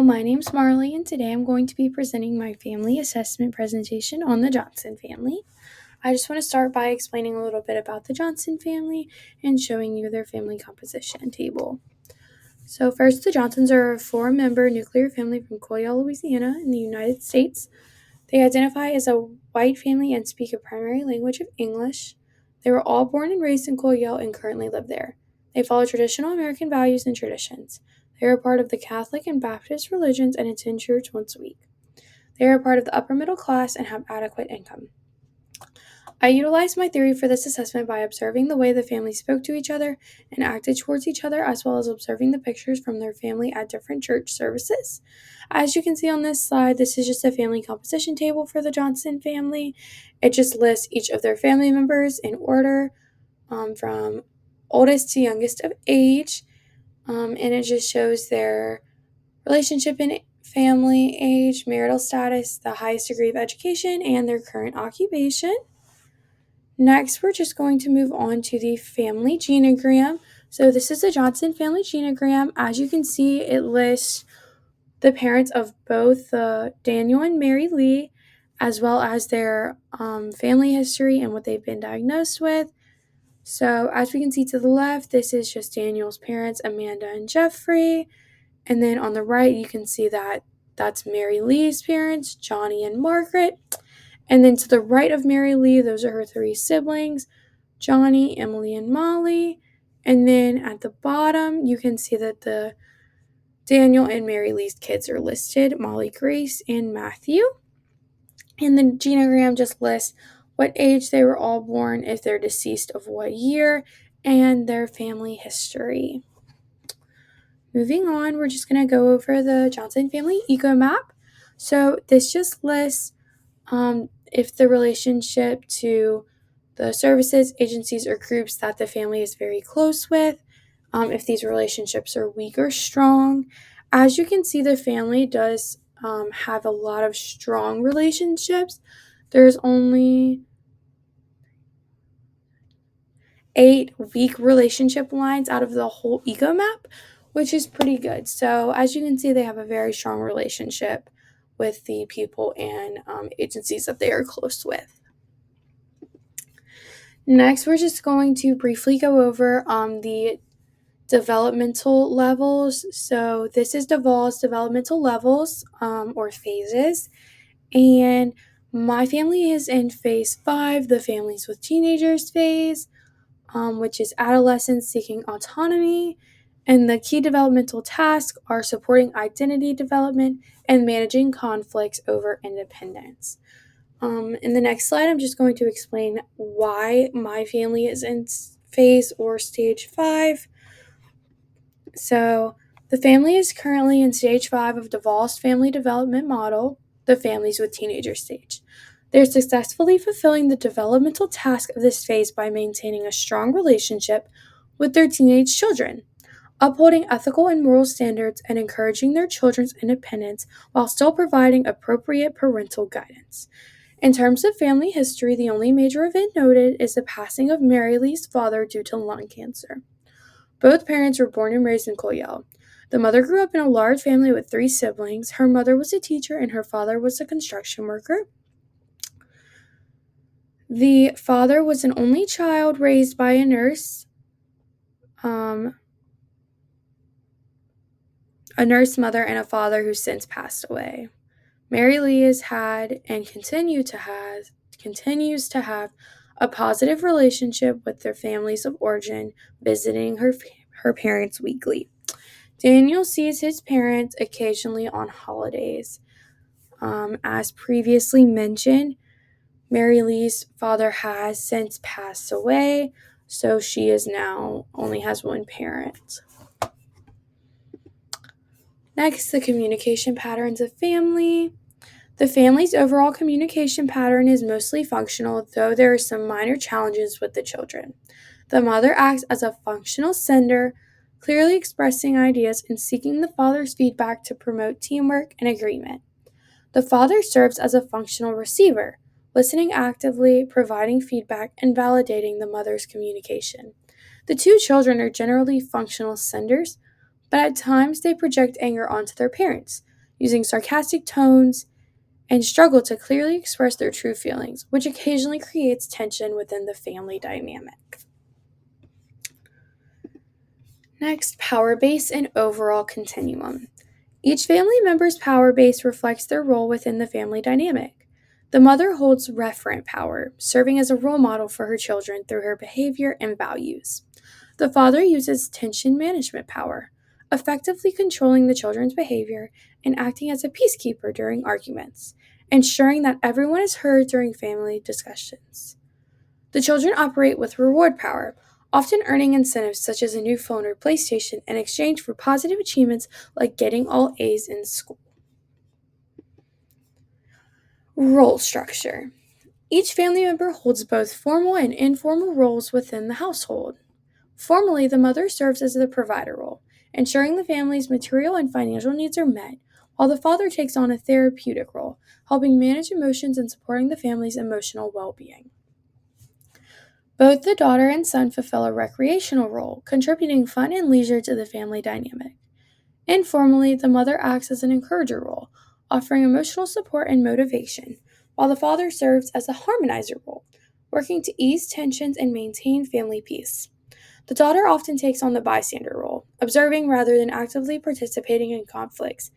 my name's Marley, and today I'm going to be presenting my family assessment presentation on the Johnson family. I just want to start by explaining a little bit about the Johnson family and showing you their family composition table. So first, the Johnsons are a 4-member nuclear family from Coyol, Louisiana in the United States. They identify as a white family and speak a primary language of English. They were all born and raised in Coyol and currently live there. They follow traditional American values and traditions. They are a part of the Catholic and Baptist religions and attend church once a week. They are a part of the upper middle class and have adequate income. I utilized my theory for this assessment by observing the way the family spoke to each other and acted towards each other, as well as observing the pictures from their family at different church services. As you can see on this slide, this is just a family composition table for the Johnson family. It just lists each of their family members in order from oldest to youngest of age, and it just shows their relationship and family, age, marital status, the highest degree of education, and their current occupation. Next, we're just going to move on to the family genogram. So this is the Johnson family genogram. As you can see, it lists the parents of both Daniel and Mary Lee, as well as their family history and what they've been diagnosed with. So as we can see to the left, this is just Daniel's parents, Amanda and Jeffrey. And then on the right, you can see that that's Mary Lee's parents, Johnny and Margaret. And then to the right of Mary Lee, those are her 3 siblings, Johnny, Emily, and Molly. And then at the bottom, you can see that the Daniel and Mary Lee's kids are listed, Molly, Grace, and Matthew. And the genogram just lists what age they were all born, if they're deceased of what year, and their family history. Moving on, we're just going to go over the Johnson family eco map. So this just lists if the relationship to the services, agencies, or groups that the family is very close with, if these relationships are weak or strong. As you can see, the family does have a lot of strong relationships. There's only 8 weak relationship lines out of the whole eco map, which is pretty good. So as you can see, they have a very strong relationship with the people and agencies that they are close with. Next, we're just going to briefly go over the developmental levels. So this is Duvall's developmental levels or phases. And my family is in phase 5, the families with teenagers phase, which is adolescents seeking autonomy. And the key developmental tasks are supporting identity development and managing conflicts over independence. In the next slide, I'm just going to explain why my family is in phase or stage 5. So the family is currently in stage 5 of Duvall's family development model, the families with teenager stage. They're successfully fulfilling the developmental task of this phase by maintaining a strong relationship with their teenage children, upholding ethical and moral standards, and encouraging their children's independence while still providing appropriate parental guidance. In terms of family history, the only major event noted is the passing of Mary Lee's father due to lung cancer. Both parents were born and raised in Coyol. The mother grew up in a large family with 3 siblings. Her mother was a teacher and her father was a construction worker. The father was an only child raised by a nurse mother, and a father who since passed away. Mary Lee has had and continues to have a positive relationship with their families of origin, visiting her parents weekly. Daniel sees his parents occasionally on holidays. As previously mentioned, Mary Lee's father has since passed away, so she is now only has one parent. Next, the communication patterns of family. The family's overall communication pattern is mostly functional, though there are some minor challenges with the children. The mother acts as a functional sender, clearly expressing ideas and seeking the father's feedback to promote teamwork and agreement. The father serves as a functional receiver, listening actively, providing feedback, and validating the mother's communication. The 2 children are generally functional senders, but at times they project anger onto their parents. using sarcastic tones, and struggle to clearly express their true feelings, which occasionally creates tension within the family dynamic. Next, power base and overall continuum. Each family member's power base reflects their role within the family dynamic. The mother holds referent power, serving as a role model for her children through her behavior and values. The father uses tension management power, effectively controlling the children's behavior and acting as a peacekeeper during arguments, ensuring that everyone is heard during family discussions. The children operate with reward power, often earning incentives such as a new phone or PlayStation in exchange for positive achievements like getting all A's in school. Role structure. Each family member holds both formal and informal roles within the household. Formally, the mother serves as the provider role, ensuring the family's material and financial needs are met, while the father takes on a therapeutic role, helping manage emotions and supporting the family's emotional well being. Both the daughter and son fulfill a recreational role, contributing fun and leisure to the family dynamic. Informally, the mother acts as an encourager role, offering emotional support and motivation, while the father serves as a harmonizer role, working to ease tensions and maintain family peace. The daughter often takes on the bystander role, observing rather than actively participating in conflicts,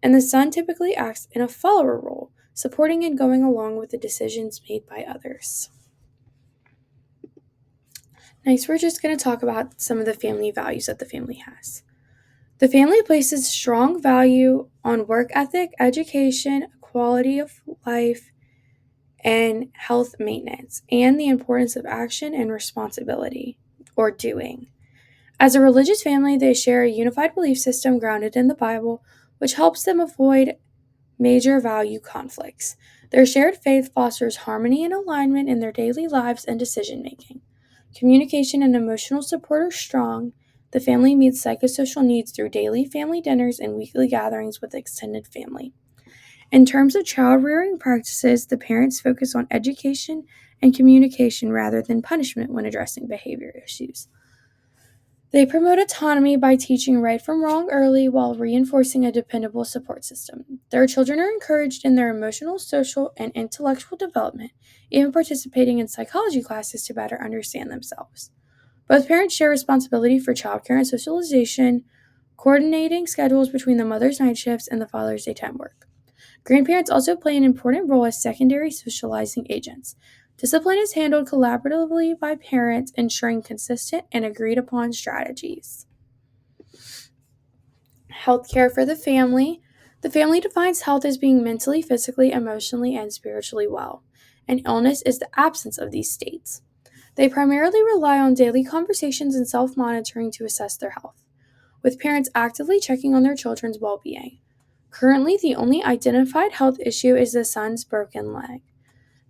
and the son typically acts in a follower role, supporting and going along with the decisions made by others. Next, we're just going to talk about some of the family values that the family has. The family places strong value on work ethic, education, quality of life, and health maintenance, and the importance of action and responsibility, or doing. As a religious family, they share a unified belief system grounded in the Bible, which helps them avoid major value conflicts. Their shared faith fosters harmony and alignment in their daily lives and decision making. Communication and emotional support are strong. The family meets psychosocial needs through daily family dinners and weekly gatherings with extended family. In terms of child rearing practices, the parents focus on education and communication rather than punishment when addressing behavior issues. They promote autonomy by teaching right from wrong early while reinforcing a dependable support system. Their children are encouraged in their emotional, social, and intellectual development, even participating in psychology classes to better understand themselves. Both parents share responsibility for childcare and socialization, coordinating schedules between the mother's night shifts and the father's daytime work. Grandparents also play an important role as secondary socializing agents. Discipline is handled collaboratively by parents, ensuring consistent and agreed upon strategies. Healthcare for the family. The family defines health as being mentally, physically, emotionally, and spiritually well, and illness is the absence of these states. They primarily rely on daily conversations and self monitoring to assess their health, with parents actively checking on their children's well being. Currently, the only identified health issue is the son's broken leg.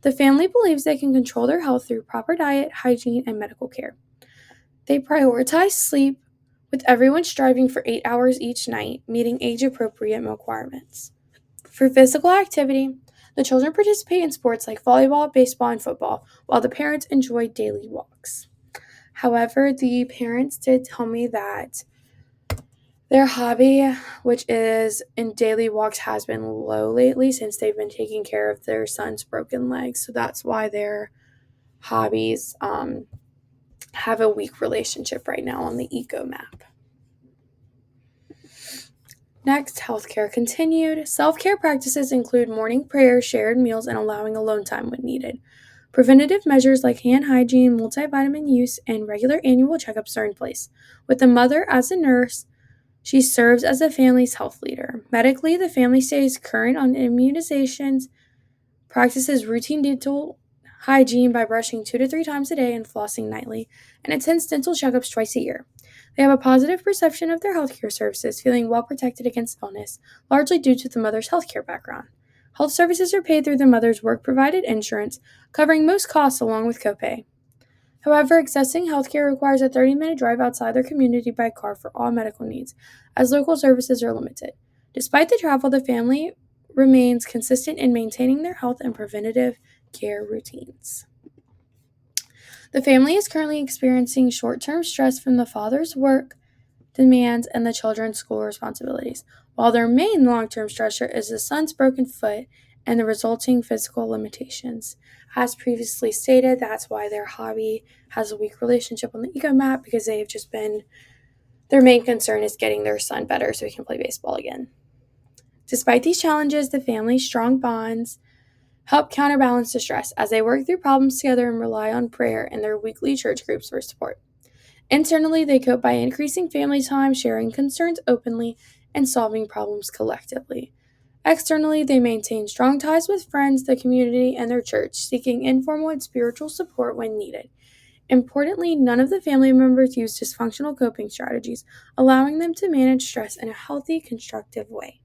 The family believes they can control their health through proper diet, hygiene, and medical care. They prioritize sleep, with everyone striving for 8 hours each night, meeting age appropriate requirements. For physical activity, the children participate in sports like volleyball, baseball, and football, while the parents enjoy daily walks. However, the parents did tell me that their hobby, which is in daily walks, has been low lately since they've been taking care of their son's broken leg. So that's why their hobbies have a weak relationship right now on the eco map. Next, healthcare continued. Self-care practices include morning prayer, shared meals, and allowing alone time when needed. Preventative measures like hand hygiene, multivitamin use, and regular annual checkups are in place. With the mother as a nurse, she serves as the family's health leader. Medically, the family stays current on immunizations, practices routine dental hygiene by brushing 2 to 3 times a day and flossing nightly, and attends dental checkups twice a year. They have a positive perception of their healthcare services, feeling well protected against illness, largely due to the mother's healthcare background. Health services are paid through the mother's work-provided insurance, covering most costs along with copay. However, accessing healthcare requires a 30-minute drive outside their community by car for all medical needs, as local services are limited. Despite the travel, the family remains consistent in maintaining their health and preventative care routines. The family is currently experiencing short-term stress from the father's work demands and the children's school responsibilities. while their main long-term stressor is the son's broken foot and the resulting physical limitations. As previously stated, that's why their hobby has a weak relationship on the ego map, because they've just been, their main concern is getting their son better so he can play baseball again. Despite these challenges, the family's strong bonds help counterbalance the stress as they work through problems together and rely on prayer and their weekly church groups for support. Internally, they cope by increasing family time, sharing concerns openly, and solving problems collectively. Externally, they maintain strong ties with friends, the community, and their church, seeking informal and spiritual support when needed. Importantly, none of the family members use dysfunctional coping strategies, allowing them to manage stress in a healthy, constructive way.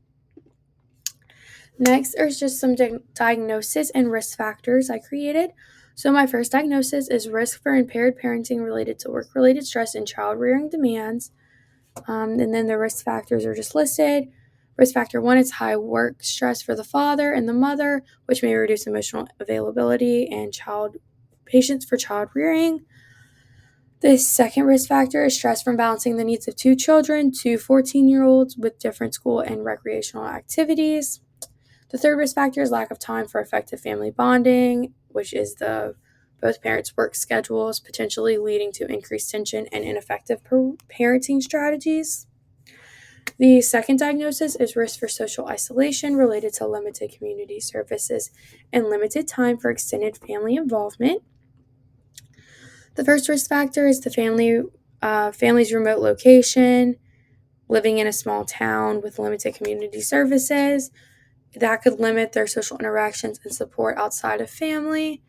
Next, there's just some diagnosis and risk factors I created. So my first diagnosis is risk for impaired parenting related to work-related stress and child-rearing demands. And then the risk factors are just listed. Risk factor 1 is high work stress for the father and the mother, which may reduce emotional availability and patience for child rearing. The second risk factor is stress from balancing the needs of two 14-year-olds with different school and recreational activities. The third risk factor is lack of time for effective family bonding, which is both parents' work schedules, potentially leading to increased tension and ineffective parenting strategies. The second diagnosis is risk for social isolation related to limited community services and limited time for extended family involvement. The first risk factor is the family's remote location, living in a small town with limited community services. That could limit their social interactions and support outside of family.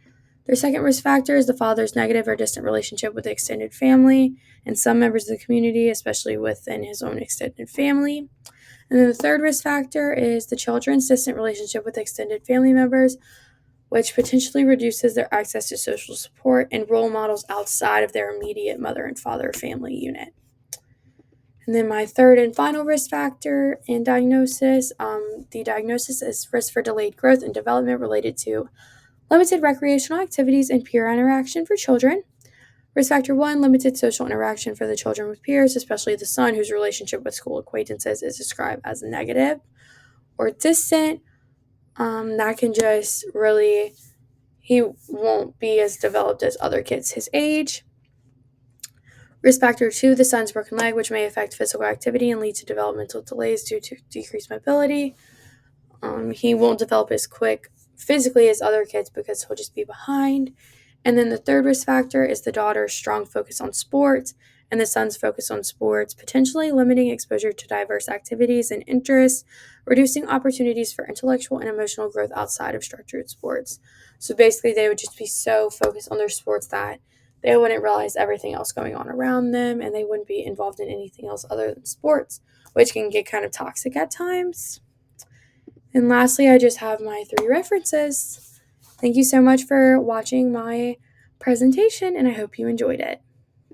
Their second risk factor is the father's negative or distant relationship with the extended family and some members of the community, especially within his own extended family. And then the third risk factor is the children's distant relationship with extended family members, which potentially reduces their access to social support and role models outside of their immediate mother and father family unit. And then my third and final risk factor in diagnosis, the diagnosis is risk for delayed growth and development related to limited recreational activities and peer interaction for children. Risk factor 1, limited social interaction for the children with peers, especially the son whose relationship with school acquaintances is described as negative or distant. That can just really, he won't be as developed as other kids his age. Risk factor 2, the son's broken leg, which may affect physical activity and lead to developmental delays due to decreased mobility. He won't develop as quick physically as other kids because he'll just be behind. And then the third risk factor is the daughter's strong focus on sports and the son's focus on sports, potentially limiting exposure to diverse activities and interests, reducing opportunities for intellectual and emotional growth outside of structured sports. So basically, they would just be so focused on their sports that they wouldn't realize everything else going on around them, and they wouldn't be involved in anything else other than sports, which can get kind of toxic at times. And lastly, I just have my 3 references. Thank you so much for watching my presentation, and I hope you enjoyed it.